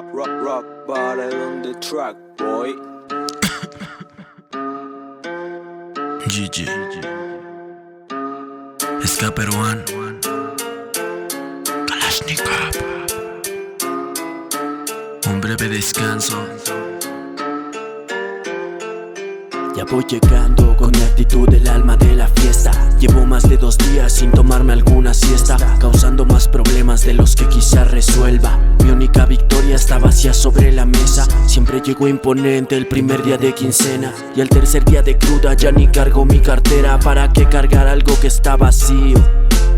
rock bottle on the track, boy. GG Ska peruano Kalashnikov. Un breve descanso. Ya voy llegando con mi actitud del alma de la fiesta. Llevo más de 2 días sin tomarme alguna siesta, causando más problemas de los que quizás resuelva. Mi única victoria está vacía sobre la mesa. Siempre llego imponente el primer día de quincena, y al tercer día de cruda ya ni cargo mi cartera. ¿Para qué cargar algo que está vacío?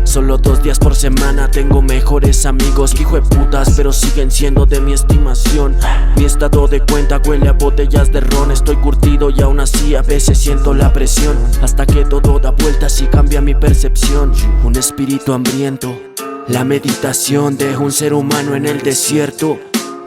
Solo 2 días por semana tengo mejores amigos que hijo de putas, pero siguen siendo de mi estimación. Mi estado de cuenta huele a botellas de ron. Estoy curtido y aún así a veces siento la presión, hasta que todo da vueltas y cambia mi percepción. Un espíritu hambriento, la meditación de un ser humano en el desierto,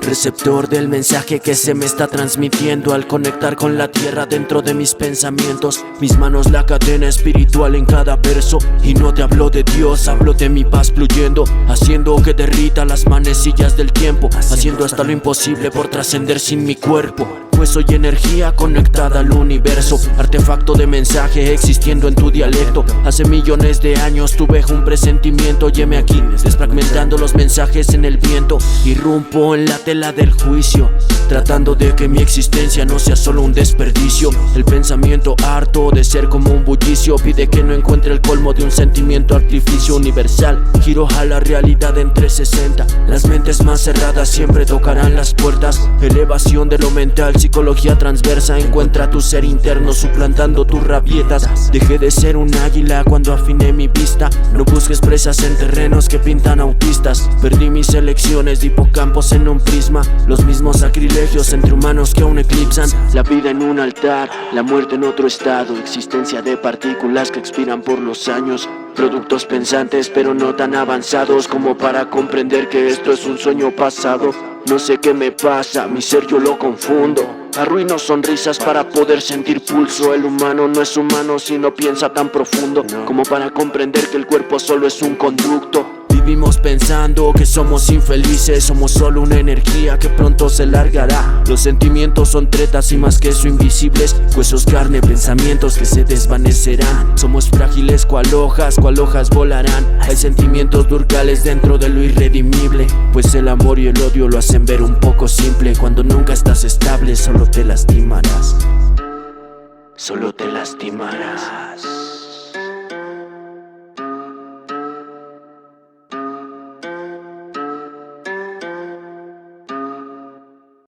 receptor del mensaje que se me está transmitiendo al conectar con la tierra dentro de mis pensamientos. Mis manos la cadena espiritual en cada verso, y no te hablo de Dios, hablo de mi paz fluyendo, haciendo que derrita las manecillas del tiempo, haciendo hasta lo imposible por trascender sin mi cuerpo. Pues soy energía conectada al universo, artefacto de mensaje existiendo en tu dialecto. Hace millones de años tuve un presentimiento, y heme aquí desfragmentando los mensajes en el viento. Irrumpo en la tela del juicio, tratando de que mi existencia no sea solo un desperdicio. El pensamiento harto de ser como un bullicio pide que no encuentre el colmo de un sentimiento artificio universal. Giro a la realidad en 360. Las mentes más cerradas siempre tocarán las puertas. Elevación de lo mental, psicología transversa. Encuentra tu ser interno suplantando tus rabietas. Dejé de ser un águila cuando afiné mi vista. No busques presas en terrenos que pintan autistas. Perdí mis elecciones de hipocampos en un prisma. Los mismos sacrilegios entre humanos que aún eclipsan la vida en un altar, la muerte en otro estado. Existencia de partículas que expiran por los años. Productos pensantes pero no tan avanzados como para comprender que esto es un sueño pasado. No sé qué me pasa, mi ser yo lo confundo. Arruino sonrisas para poder sentir pulso. El humano no es humano si no piensa tan profundo como para comprender que el cuerpo solo es un conducto. Vivimos pensando que somos infelices, somos solo una energía que pronto se largará. Los sentimientos son tretas y más que eso invisibles, huesos, carne, pensamientos que se desvanecerán. Somos frágiles cual hojas volarán. Hay sentimientos durcales dentro de lo irredimible, pues el amor y el odio lo hacen ver un poco simple. Cuando nunca estás estable solo te lastimarás, solo te lastimarás.